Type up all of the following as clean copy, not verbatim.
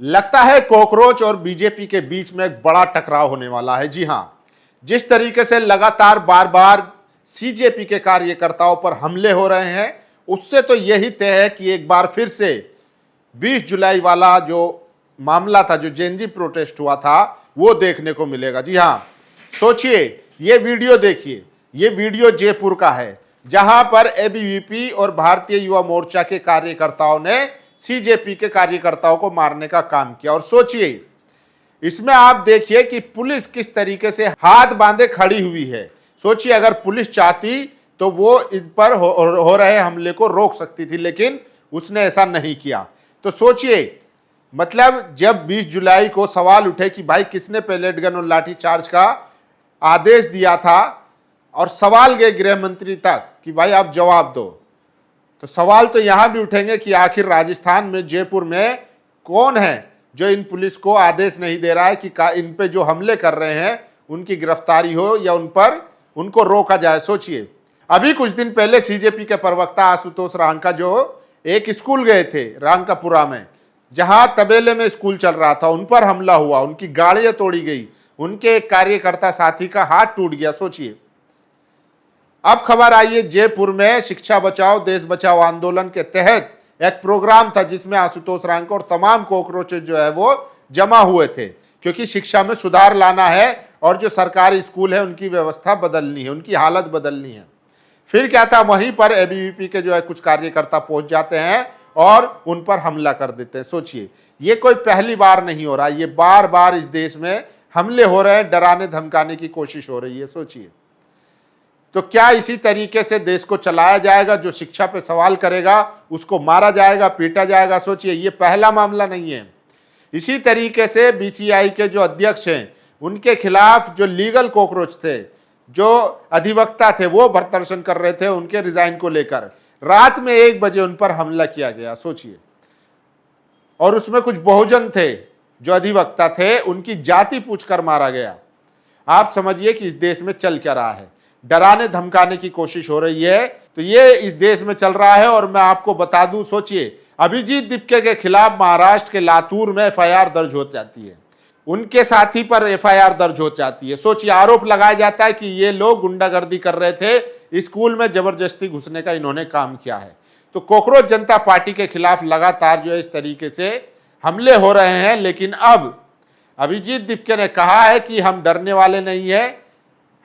लगता है कॉकरोच और बीजेपी के बीच में एक बड़ा टकराव होने वाला है। जी हां, जिस तरीके से लगातार बार बार सीजेपी के कार्यकर्ताओं पर हमले हो रहे हैं, उससे तो यही तय है कि एक बार फिर से 20 जुलाई वाला जो मामला था, जो जेएनजी प्रोटेस्ट हुआ था, वो देखने को मिलेगा। जी हां, सोचिए, ये वीडियो देखिए, ये वीडियो जयपुर का है, जहां पर एबीवीपी और भारतीय युवा मोर्चा के कार्यकर्ताओं ने सीजेपी के कार्यकर्ताओं को मारने का काम किया। और सोचिए, इसमें आप देखिए कि पुलिस किस तरीके से हाथ बांधे खड़ी हुई है। सोचिए, अगर पुलिस चाहती तो वो इन पर हो रहे हमले को रोक सकती थी, लेकिन उसने ऐसा नहीं किया। तो सोचिए, मतलब जब 20 जुलाई को सवाल उठे कि भाई किसने पैलेट गन और लाठी चार्ज का आदेश दिया था, और सवाल गए गृह मंत्री तक कि भाई आप जवाब दो, तो सवाल तो यहां भी उठेंगे कि आखिर राजस्थान में जयपुर में कौन है जो इन पुलिस को आदेश नहीं दे रहा है कि इन पे जो हमले कर रहे हैं उनकी गिरफ्तारी हो या उनको रोका जाए। सोचिए, अभी कुछ दिन पहले सीजेपी के प्रवक्ता आशुतोष रांका जो एक स्कूल गए थे रांकापुरा में, जहां तबेले में स्कूल चल रहा था, उन पर हमला हुआ, उनकी गाड़ियां तोड़ी गई, उनके एक कार्यकर्ता साथी का हाथ टूट गया। सोचिए, अब खबर आई है जयपुर में शिक्षा बचाओ देश बचाओ आंदोलन के तहत एक प्रोग्राम था जिसमें आशुतोष रांका और तमाम कॉकरोचेज जो है वो जमा हुए थे, क्योंकि शिक्षा में सुधार लाना है और जो सरकारी स्कूल है उनकी व्यवस्था बदलनी है, उनकी हालत बदलनी है। फिर क्या था, वहीं पर एबीवीपी के जो है कुछ कार्यकर्ता पहुंच जाते हैं और उन पर हमला कर देते हैं। सोचिए, ये कोई पहली बार नहीं हो रहा, ये बार बार इस देश में हमले हो रहे हैं, डराने धमकाने की कोशिश हो रही है। सोचिए, तो क्या इसी तरीके से देश को चलाया जाएगा? जो शिक्षा पे सवाल करेगा उसको मारा जाएगा, पीटा जाएगा? सोचिए, ये पहला मामला नहीं है। इसी तरीके से बीसीआई के जो अध्यक्ष हैं, उनके खिलाफ जो लीगल कॉकरोच थे, जो अधिवक्ता थे, वो प्रदर्शन कर रहे थे उनके रिजाइन को लेकर, रात में 1 बजे उन पर हमला किया गया। सोचिए, और उसमें कुछ बहुजन थे, जो अधिवक्ता थे, उनकी जाति पूछकर मारा गया। आप समझिए कि इस देश में चल क्या रहा है, डराने धमकाने की कोशिश हो रही है। तो ये इस देश में चल रहा है। और मैं आपको बता दूं, सोचिए, अभिजीत दीपके के खिलाफ महाराष्ट्र के लातूर में एफआईआर दर्ज हो जाती है, उनके साथी पर एफआईआर दर्ज हो जाती है। सोचिए, आरोप लगाया जाता है कि ये लोग गुंडागर्दी कर रहे थे, स्कूल में जबरदस्ती घुसने का इन्होंने काम किया है। तो कॉकरोच जनता पार्टी के खिलाफ लगातार जो है इस तरीके से हमले हो रहे हैं। लेकिन अब अभिजीत दीपके ने कहा है कि हम डरने वाले नहीं है,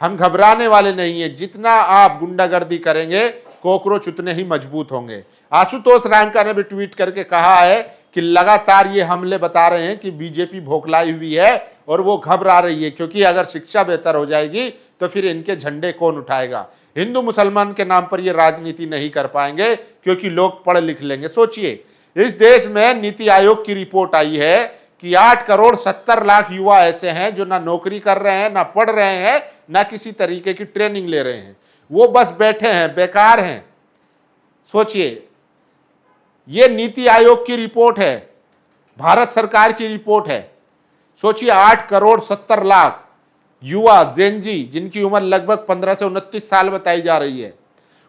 हम घबराने वाले नहीं है, जितना आप गुंडागर्दी करेंगे कॉकरोच उतने ही मजबूत होंगे। आशुतोष रांका ने भी ट्वीट करके कहा है कि लगातार ये हमले बता रहे हैं कि बीजेपी भोखलाई हुई है और वो घबरा रही है, क्योंकि अगर शिक्षा बेहतर हो जाएगी तो फिर इनके झंडे कौन उठाएगा? हिंदू मुसलमान के नाम पर ये राजनीति नहीं कर पाएंगे, क्योंकि लोग पढ़ लिख लेंगे। सोचिए, इस देश में नीति आयोग की रिपोर्ट आई है कि 8 करोड़ 70 लाख युवा ऐसे हैं जो ना नौकरी कर रहे हैं, ना पढ़ रहे हैं, ना किसी तरीके की ट्रेनिंग ले रहे हैं, वो बस बैठे हैं, बेकार हैं। सोचिए, ये नीति आयोग की रिपोर्ट है, भारत सरकार की रिपोर्ट है। सोचिए, 8 करोड़ 70 लाख युवा जेनजी, जिनकी उम्र लगभग 15 से 29 साल बताई जा रही है,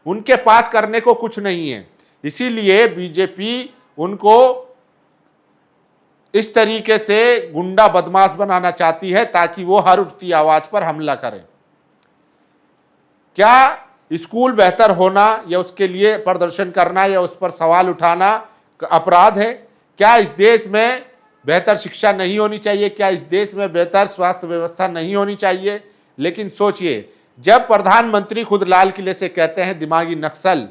उनके पास करने को कुछ नहीं है। इसीलिए बीजेपी उनको इस तरीके से गुंडा बदमाश बनाना चाहती है, ताकि वो हर उठती आवाज पर हमला करें। क्या स्कूल बेहतर होना या उसके लिए प्रदर्शन करना या उस पर सवाल उठाना अपराध है? क्या इस देश में बेहतर शिक्षा नहीं होनी चाहिए? क्या इस देश में बेहतर स्वास्थ्य व्यवस्था नहीं होनी चाहिए? लेकिन सोचिए, जब प्रधानमंत्री खुद लाल किले से कहते हैं दिमागी नक्सल,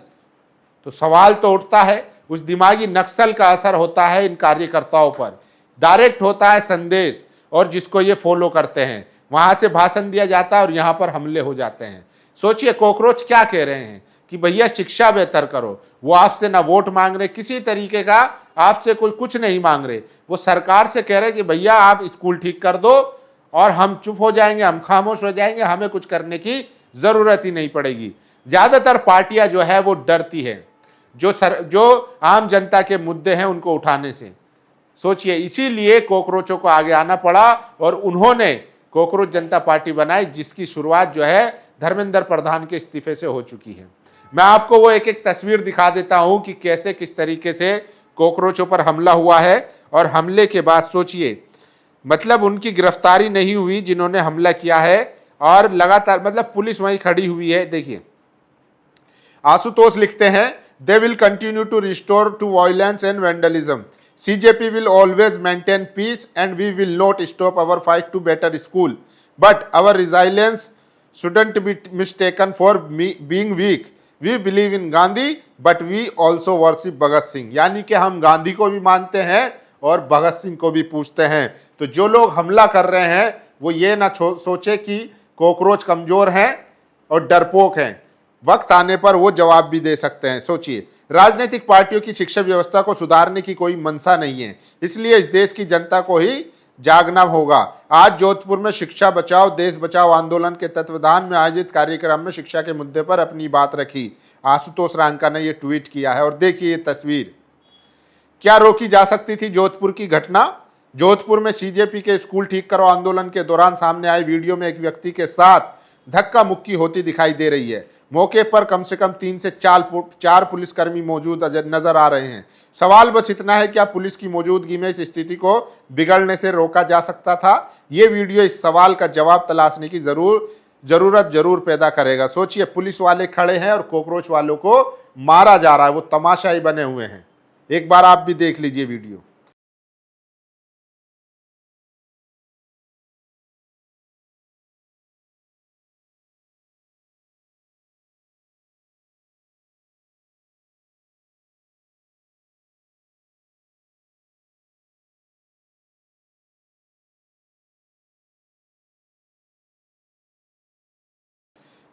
तो सवाल तो उठता है, उस दिमागी नक्सल का असर होता है इन कार्यकर्ताओं पर, डायरेक्ट होता है संदेश, और जिसको ये फॉलो करते हैं वहां से भाषण दिया जाता है और यहां पर हमले हो जाते हैं। सोचिए, कॉकरोच क्या कह रहे हैं कि भैया शिक्षा बेहतर करो। वो आपसे ना वोट मांग रहे, किसी तरीके का आपसे कोई कुछ नहीं मांग रहे, वो सरकार से कह रहे कि भैया आप स्कूल ठीक कर दो और हम चुप हो जाएंगे, हम खामोश हो जाएंगे, हमें कुछ करने की जरूरत ही नहीं पड़ेगी। ज्यादातर पार्टियां जो है वो डरती है जो आम जनता के मुद्दे हैं उनको उठाने से। सोचिए, इसीलिए कॉकरोचों को आगे आना पड़ा और उन्होंने कॉकरोच जनता पार्टी बनाई, जिसकी शुरुआत जो है धर्मेंद्र प्रधान के इस्तीफे से हो चुकी है। मैं आपको वो एक एक तस्वीर दिखा देता हूं कि कैसे किस तरीके से कॉकरोचों पर हमला हुआ है और हमले के बाद सोचिए, मतलब उनकी गिरफ्तारी नहीं हुई जिन्होंने हमला किया है, और लगातार मतलब पुलिस वहीं खड़ी हुई है। देखिए आशुतोष लिखते हैं, they will continue to restore to violence and vandalism, CJP will always maintain peace and we will not stop our fight to better school. But our resilience shouldn't be mistaken for being weak. We believe in Gandhi, but we also worship Bhagat Singh. यानी कि हम गांधी को भी मानते हैं और भगत सिंह को भी पूजते हैं। तो जो लोग हमला कर रहे हैं वो ये ना सोचे कि कॉकरोच कमजोर हैं और डरपोक हैं, वक्त आने पर वो जवाब भी दे सकते हैं। सोचिए, राजनीतिक पार्टियों की शिक्षा व्यवस्था को सुधारने की कोई मंशा नहीं है, इसलिए इस देश की जनता को ही जागना होगा। आज जोधपुर में शिक्षा बचाओ देश बचाओ आंदोलन के तत्वावधान में आयोजित कार्यक्रम में शिक्षा के मुद्दे पर अपनी बात रखी। आशुतोष रांका ने यह ट्वीट किया है। और देखिए ये तस्वीर, क्या रोकी जा सकती थी जोधपुर की घटना? जोधपुर में CJP के स्कूल ठीक करो आंदोलन के दौरान सामने आए वीडियो में एक व्यक्ति के साथ धक्का मुक्की होती दिखाई दे रही है। मौके पर कम से कम 3 से 4 पुलिसकर्मी मौजूद नजर आ रहे हैं। सवाल बस इतना है, क्या पुलिस की मौजूदगी में इस स्थिति को बिगड़ने से रोका जा सकता था? ये वीडियो इस सवाल का जवाब तलाशने की जरूरत जरूर पैदा करेगा। सोचिए, पुलिस वाले खड़े हैं और कॉकरोच वालों को मारा जा रहा है, वो तमाशाई बने हुए हैं। एक बार आप भी देख लीजिए वीडियो।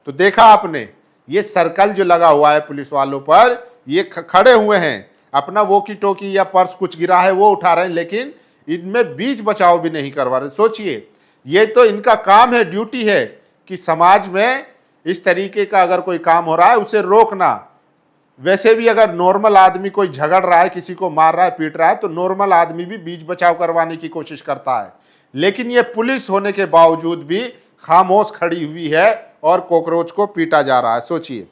तो देखा आपने, ये सर्कल जो लगा हुआ है पुलिस वालों पर, ये खड़े हुए हैं, अपना वोकी टोकी या पर्स कुछ गिरा है वो उठा रहे हैं, लेकिन इनमें बीच बचाव भी नहीं करवा रहे। सोचिए, ये तो इनका काम है, ड्यूटी है कि समाज में इस तरीके का अगर कोई काम हो रहा है उसे रोकना। वैसे भी अगर नॉर्मल आदमी कोई झगड़ रहा है, किसी को मार रहा है, पीट रहा है, तो नॉर्मल आदमी भी बीच बचाव करवाने की कोशिश करता है, लेकिन ये पुलिस होने के बावजूद भी खामोश खड़ी हुई है और कॉकरोच को पीटा जा रहा है। सोचिए,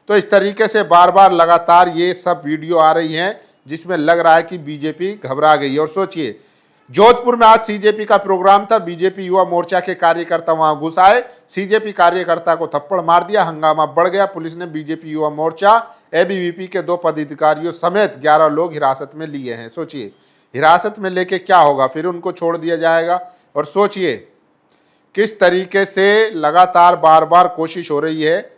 तो इस तरीके से बार बार लगातार ये सब वीडियो आ रही हैं जिसमें लग रहा है कि बीजेपी घबरा गई। और सोचिए, जोधपुर में आज CJP का प्रोग्राम था, BJP युवा मोर्चा के कार्यकर्ता वहां घुस आए, CJP कार्यकर्ता को थप्पड़ मार दिया, हंगामा बढ़ गया। पुलिस ने BJP युवा मोर्चा ABVP के 2 पदाधिकारियों समेत 11 लोग हिरासत में लिए हैं। सोचिए, हिरासत में लेके क्या होगा, फिर उनको छोड़ दिया जाएगा। और सोचिए किस तरीके से लगातार बार बार कोशिश हो रही है,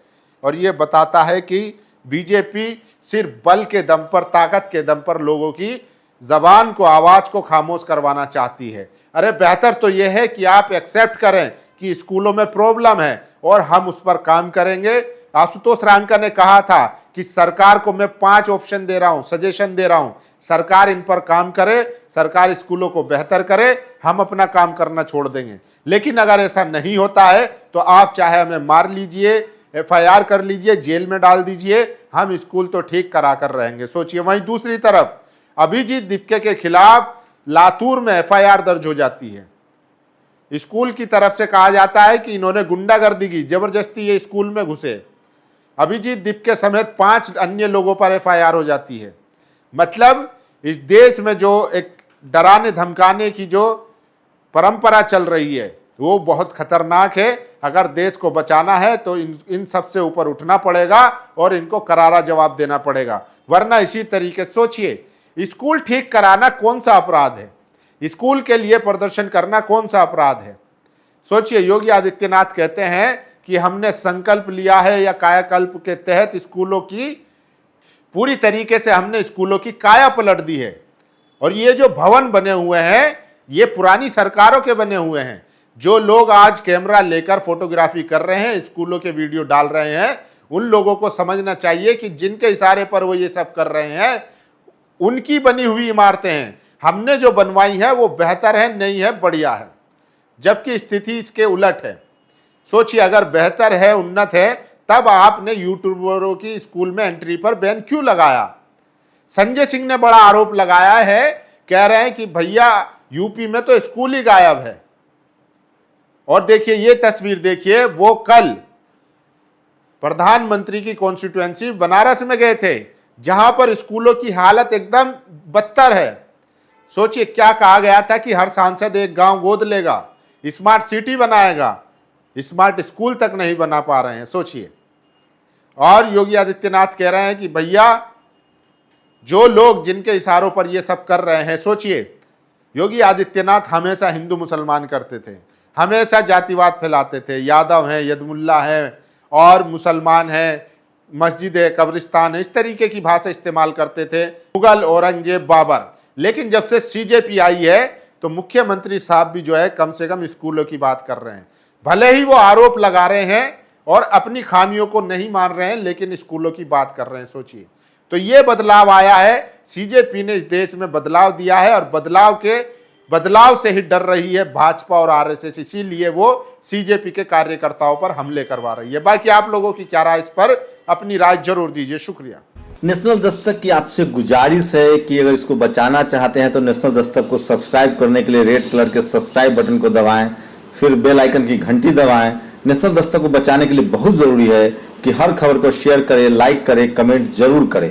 और ये बताता है कि BJP सिर्फ बल के दम पर, ताकत के दम पर लोगों की जबान को, आवाज को खामोश करवाना चाहती है। अरे बेहतर तो यह है कि आप एक्सेप्ट करें कि स्कूलों में प्रॉब्लम है और हम उस पर काम करेंगे। आशुतोष रांका ने कहा था कि सरकार को मैं 5 ऑप्शन दे रहा हूं, सजेशन दे रहा हूं, सरकार इन पर काम करे, सरकार स्कूलों को बेहतर करे, हम अपना काम करना छोड़ देंगे। लेकिन अगर ऐसा नहीं होता है तो आप चाहे हमें मार लीजिए, FIR कर लीजिए, जेल में डाल दीजिए, हम स्कूल तो ठीक करा कर रहेंगे। सोचिए, वहीं दूसरी तरफ अभिजीत दीपके के खिलाफ लातूर में FIR दर्ज हो जाती है। स्कूल की तरफ से कहा जाता है कि इन्होंने गुंडागर्दी की, जबरदस्ती ये स्कूल में घुसे। अभिजीत दीपके समेत 5 अन्य लोगों पर FIR हो जाती है। मतलब इस देश में जो एक डराने धमकाने की जो परंपरा चल रही है वो बहुत खतरनाक है। अगर देश को बचाना है तो इन सब से ऊपर उठना पड़ेगा और इनको करारा जवाब देना पड़ेगा, वरना इसी तरीके से सोचिए, स्कूल ठीक कराना कौन सा अपराध है? स्कूल के लिए प्रदर्शन करना कौन सा अपराध है? सोचिए, योगी आदित्यनाथ कहते हैं कि हमने संकल्प लिया है या कायाकल्प के तहत स्कूलों की पूरी तरीके से हमने स्कूलों की काया पलट दी है। और ये जो भवन बने हुए हैं ये पुरानी सरकारों के बने हुए हैं। जो लोग आज कैमरा लेकर फोटोग्राफी कर रहे हैं, स्कूलों के वीडियो डाल रहे हैं, उन लोगों को समझना चाहिए कि जिनके इशारे पर वो ये सब कर रहे हैं उनकी बनी हुई इमारतें हैं। हमने जो बनवाई है वो बेहतर है, नहीं है, बढ़िया है, जबकि स्थिति इसके उलट है। सोचिए, अगर बेहतर है, उन्नत है, तब आपने यूट्यूबरों की स्कूल में एंट्री पर बैन क्यों लगाया? संजय सिंह ने बड़ा आरोप लगाया है, कह रहे हैं कि भैया यूपी में तो स्कूल ही गायब है। और देखिए ये तस्वीर देखिए, वो कल प्रधानमंत्री की कॉन्स्टिट्यूएंसी बनारस में गए थे, जहां पर स्कूलों की हालत एकदम बदतर है। सोचिए क्या कहा गया था कि हर सांसद एक गांव गोद लेगा, स्मार्ट सिटी बनाएगा, स्मार्ट स्कूल तक नहीं बना पा रहे हैं, सोचिए। और योगी आदित्यनाथ कह रहे हैं कि भैया जो लोग जिनके इशारों पर ये सब कर रहे हैं, सोचिए योगी आदित्यनाथ हमेशा हिंदू मुसलमान करते थे, हमेशा जातिवाद फैलाते थे, यादव हैं, यदमुल्ला हैं और मुसलमान हैं, मस्जिद है, कब्रिस्तान है, इस तरीके की भाषा इस्तेमाल करते थे, मुगल, औरंगजेब, बाबर। लेकिन जब से सीजेपी आई है तो मुख्यमंत्री साहब भी जो है कम से कम स्कूलों की बात कर रहे हैं। भले ही वो आरोप लगा रहे हैं और अपनी खामियों को नहीं मान रहे हैं, लेकिन स्कूलों की बात कर रहे हैं। सोचिए, तो ये बदलाव आया है, सीजेपी ने इस देश में बदलाव दिया है और बदलाव से ही डर रही है भाजपा और आरएसएस, इसीलिए वो सीजेपी के कार्यकर्ताओं पर हमले करवा रही है। बाकी आप लोगों की क्या राय, इस पर अपनी राय जरूर दीजिए। शुक्रिया। नेशनल दस्तक की आपसे गुजारिश है कि अगर इसको बचाना चाहते हैं तो नेशनल दस्तक को सब्सक्राइब करने के लिए रेड कलर के सब्सक्राइब बटन को दबाएं, फिर बेल आइकन की घंटी दबाएं। नेशनल दस्तक को बचाने के लिए बहुत जरूरी है कि हर खबर को शेयर करें, लाइक करें, कमेंट जरूर करें।